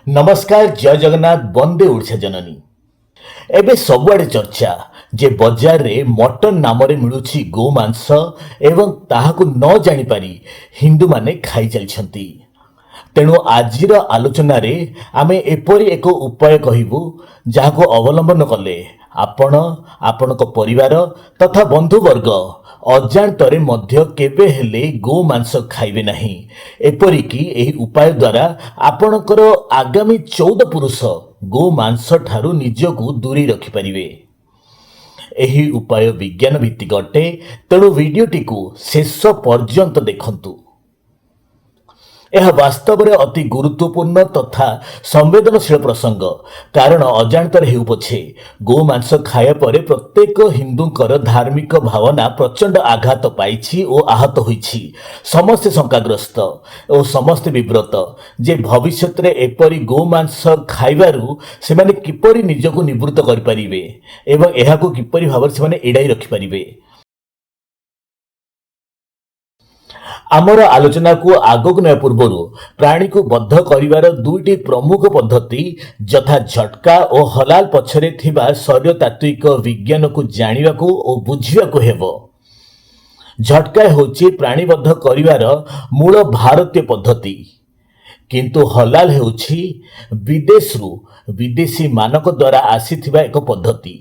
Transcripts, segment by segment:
नमस्कार जय जगन्नाथ वंदे ओडिशा जननी। एबे सबुआडे चर्चा जे बजार रे मटन नाम रे मिलुछि गोमांस एवं ताहाकु न जानि पारी हिंदू माने खाई चलछंती। तेणु आजिर आलोचना रे आमे एपरि एक उपाय कहिबु जाहाको अवलंबन कले आपण आपणक परिवार तथा बंधुवर्ग अजाणତରେ ମଧ୍ୟ କେବେ ହେଲେ ଗୋମାଂସ ଖାଇବେ ନାହିଁ। ଏପରିକି ଏହି ଉପାୟ ଦ୍ୱାରା ଆପଣଙ୍କର ଆଗାମୀ 14 ପୁରୁଷ ଗୋମାଂସ ଠାରୁ ନିଜକୁ ଦୂରେଇ ରଖିପାରିବେ। ଏହି ଉପାୟ ବିଜ୍ଞାନ ଭିତ୍ତିକ ଅଟେ, ତେଣୁ ଭିଡିଓଟିକୁ ଶେଷ ପର୍ଯ୍ୟନ୍ତ ଦେଖନ୍ତୁ। ଏହା ବାସ୍ତବରେ ଅତି ଗୁରୁତ୍ୱପୂର୍ଣ୍ଣ ତଥା ସମ୍ବେଦନଶୀଳ ପ୍ରସଙ୍ଗ, କାରଣ ଅଜାଣତରେ ହେଉ ପଛେ ଗୋମାଂସ ଖାଇବା ପରେ ପ୍ରତ୍ୟେକ ହିନ୍ଦୁଙ୍କର ଧାର୍ମିକ ଭାବନା ପ୍ରଚଣ୍ଡ ଆଘାତ ପାଇଛି ଓ ଆହତ ହୋଇଛି। ସମସ୍ତେ ଶଙ୍କାଗ୍ରସ୍ତ ଓ ସମସ୍ତେ ବିବ୍ରତ ଯେ ଭବିଷ୍ୟତରେ ଏପରି ଗୋମାଂସ ଖାଇବାରୁ ସେମାନେ କିପରି ନିଜକୁ ନିବୃତ୍ତ କରିପାରିବେ ଏବଂ ଏହାକୁ କିପରି ଭାବରେ ସେମାନେ ଏଡ଼ାଇ ରଖିପାରିବେ। आमर आलोचना को आगक नया पूर्वर प्राणी को बद्ध करिवार दुईटी प्रमुख पद्धति यथा झटका और हलाल पछरे थिबा शरीरतात्विक विज्ञान को जानिबा को और बुझिबा को हेबो। झटका होची प्राणीबद्ध करिवार मूल भारतीय पद्धति, किंतु हलाल होची विदेशरू विदेशी मानक द्वारा आसीथिबा एक पद्धति।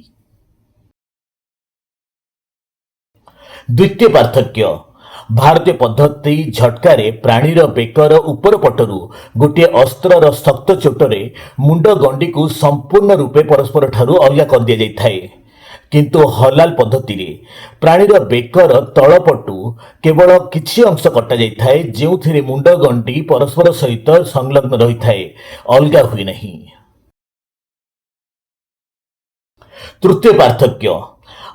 द्वितीय पार्थक्य, भारतीय पद्धति झटकारे प्राणीर बेकर उपर पटरू गोटे अस्त्रर शक्त चोटरे मुंड गंडी को संपूर्ण रूपे परस्पर ठारू अलग कर दिया जाए, किंतु हलाल पद्धति रे प्राणीर बेकर तलपटू केवल किछि अंश कटा जाए जो मुंड गंडी परस्पर सहित संलग्न रही थाए, अलगा हुए नहीं। तृतीय पार्थक्य,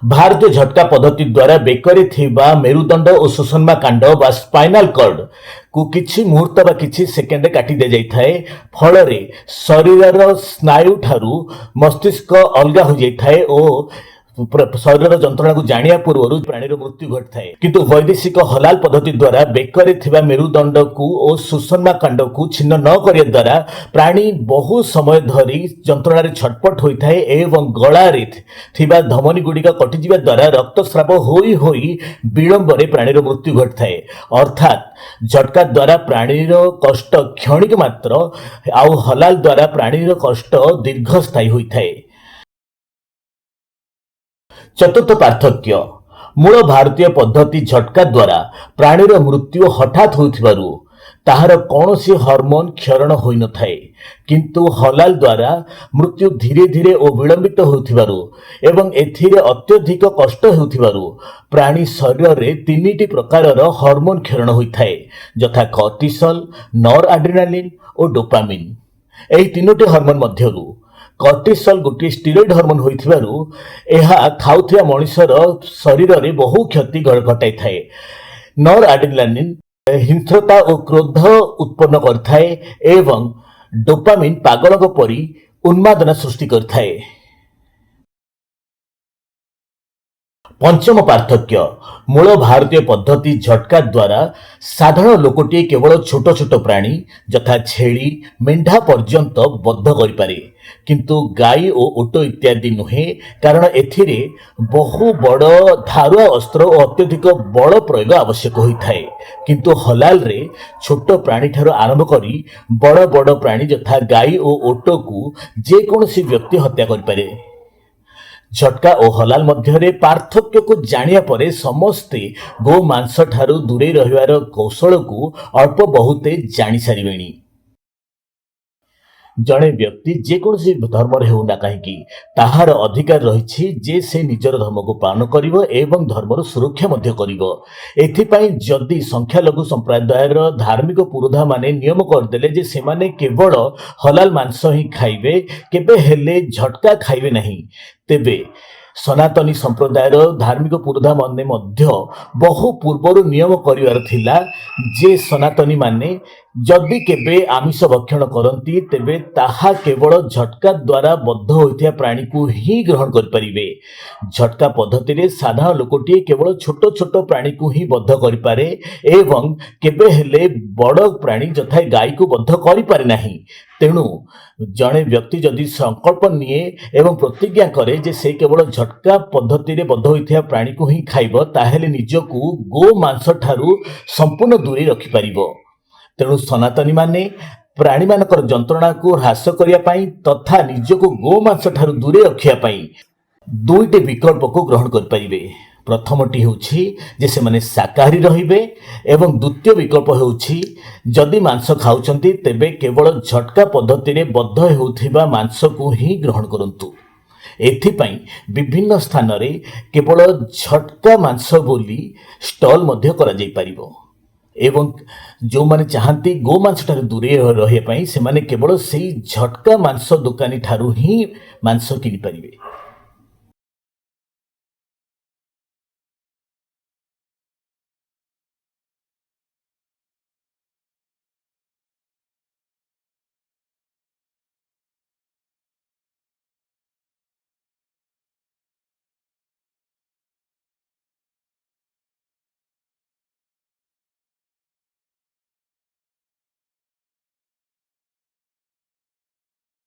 भारतीय झटका पद्धति द्वारा बेकरे थिबा मेरुदंड और सुषुम्ना कांड बा स्पाइनल कॉर्ड को किछि मुहूर्त बा किछि सेकेंड काटी दे जाई थाए, फल रे शरीरर स्नायु ठारू मस्तिष्क अलगा हो जाई थाए और शरीर जंत्रणा को जानिया पूर्व प्राणीर मृत्यु घटता है। किंतु वैदेशिक हलाल पद्धति द्वारा बेकरे थिबा मेरुदंड को और सुषुम्ना कांड को छिन्न न करिया द्वारा प्राणी बहु समय धरी जंत्रणा रे छटपट होई थाए एवं गला रे थिबा धमनी गुड़िक कटिजिबा द्वारा रक्तस्राव होई होई विलंब रे प्राणीर मृत्यु घटता है। अर्थात झटका द्वारा प्राणीर कष्ट क्षणिक मात्र आउ हलाल द्वारा प्राणीर कष्ट दीर्घस्थायी होई थाए। चतुर्थ पार्थक्य, मूल भारतीय पद्धति झटका द्वारा प्राणीर मृत्यु हठात होइथिबारु ताहार कौनसी हार्मोन क्षरण होई न थाए, किंतु हलाल द्वारा मृत्यु धीरे धीरे और विलंबित होइथिबारु एवं एथिरे अत्यधिक कष्ट होइथिबारु प्राणी शरीर रे तीनिटी प्रकारर हार्मोन क्षरण होई थाए, यथा कॉर्टिसोल, नॉर एड्रेनालिन और डोपामिन। एही तीनोटी हार्मोन मध्यरु कॉर्टिसोल गोटे स्टेरॉइड हार्मोन होइथिबारु एहा खाउथिया मनुष्यर शरीर रे बहु क्षति घटाई थाए। नॉर एड्रेनालिन हिंस्रता और क्रोध उत्पन्न करथाए एवं डोपामिन पागलक परी उन्मादना सृष्टि करथाए। पंचम पार्थक्य, मूल भारतीय पद्धति झटका द्वारा साधारण लोकटी केवल छोट छोट प्राणी यथा छेली मेंढा पर्यंत बद्ध करिपारे, किंतु गाई और ओट इत्यादि नुहे, कारण एथिरे बहु बड़ धारुआ अस्त्र और अत्यधिक बल प्रयोग आवश्यक होइथाए। किंतु हलाल रे छोट प्राणी ठारू आरंभ करी बड़ बड़ प्राणी यथा गाई और ओट को जे कोनोसी व्यक्ति हत्या करिपारे। झटका और हलाल मध्य पार्थक्य को जानिया परे समस्ते गोमांस ठारू दूरे रहिवार कौशल को अल्प बहुते जानि सारिबेणी। जड़े व्यक्ति जेकोसी धर्म होना कहीं ताहार अधिकार रही जे से निजर धर्म को पालन करिवो एवं धर्मर सुरक्षा मध्य करिवो। एथिपाई जदि संख्यालघु संप्रदायर धार्मिक पुरोधा माने नियम करदेले जे सेमाने केवल हलाल मांस ही खाइबे, केबे हेले झटका खाइबे नहीं, तेबे सनातनी संप्रदायर धार्मिक पुरोधा माने मध्य बहु पूर्वर नियम करिवार थिला जे सनातनी माने ଯଦି କେବେ ଆମିଷ ଭକ୍ଷଣ କରନ୍ତି ତେବେ ତାହା କେବଳ ଝଟକା ଦ୍ୱାରା ବଦ୍ଧ ହୋଇଥିବା ପ୍ରାଣୀକୁ ହିଁ ଗ୍ରହଣ କରିପାରିବେ। ଝଟକା ପଦ୍ଧତିରେ ସାଧାରଣ ଲୋକଟିଏ କେବଳ ଛୋଟ ଛୋଟ ପ୍ରାଣୀକୁ ହିଁ ବଦ୍ଧ କରିପାରେ ଏବଂ କେବେ ହେଲେ ବଡ଼ ପ୍ରାଣୀ ଯଥା ଗାଈକୁ ବଦ୍ଧ କରିପାରେ ନାହିଁ। ତେଣୁ ଜଣେ ବ୍ୟକ୍ତି ଯଦି ସଂକଳ୍ପ ନିଏ ଏବଂ ପ୍ରତିଜ୍ଞା କରେ ଯେ ସେ କେବଳ ଝଟକା ପଦ୍ଧତିରେ ବଦ୍ଧ ହୋଇଥିବା ପ୍ରାଣୀକୁ ହିଁ ଖାଇବ, ତାହେଲେ ନିଜକୁ ଗୋମାଂସ ଠାରୁ ସମ୍ପୂର୍ଣ୍ଣ ଦୂରେଇ ରଖିପାରିବ। ତେଣୁ ସନାତନୀମାନେ ପ୍ରାଣୀମାନଙ୍କର ଯନ୍ତ୍ରଣାକୁ ହ୍ରାସ କରିବା ପାଇଁ ତଥା ନିଜକୁ ଗୋମାଂସ ଠାରୁ ଦୂରେଇ ରଖିବା ପାଇଁ ଦୁଇଟି ବିକଳ୍ପକୁ ଗ୍ରହଣ କରିପାରିବେ। ପ୍ରଥମଟି ହେଉଛି ଯେ ସେମାନେ ଶାକାହାରୀ ରହିବେ ଏବଂ ଦ୍ୱିତୀୟ ବିକଳ୍ପ ହେଉଛି ଯଦି ମାଂସ ଖାଉଛନ୍ତି ତେବେ କେବଳ ଝଟକା ପଦ୍ଧତିରେ ବଦ୍ଧ ହେଉଥିବା ମାଂସକୁ ହିଁ ଗ୍ରହଣ କରନ୍ତୁ। ଏଥିପାଇଁ ବିଭିନ୍ନ ସ୍ଥାନରେ କେବଳ ଝଟକା ମାଂସ ବୋଲି ଷ୍ଟଲ୍ ମଧ୍ୟ କରାଯାଇପାରିବ ଏବଂ ଯେଉଁମାନେ ଚାହାନ୍ତି ଗୋମାଂସ ଠାରୁ ଦୂରେଇ ରହିବା ପାଇଁ ସେମାନେ କେବଳ ସେଇ ଝଟକା ମାଂସ ଦୋକାନୀ ଠାରୁ ହିଁ ମାଂସ କିଣିପାରିବେ।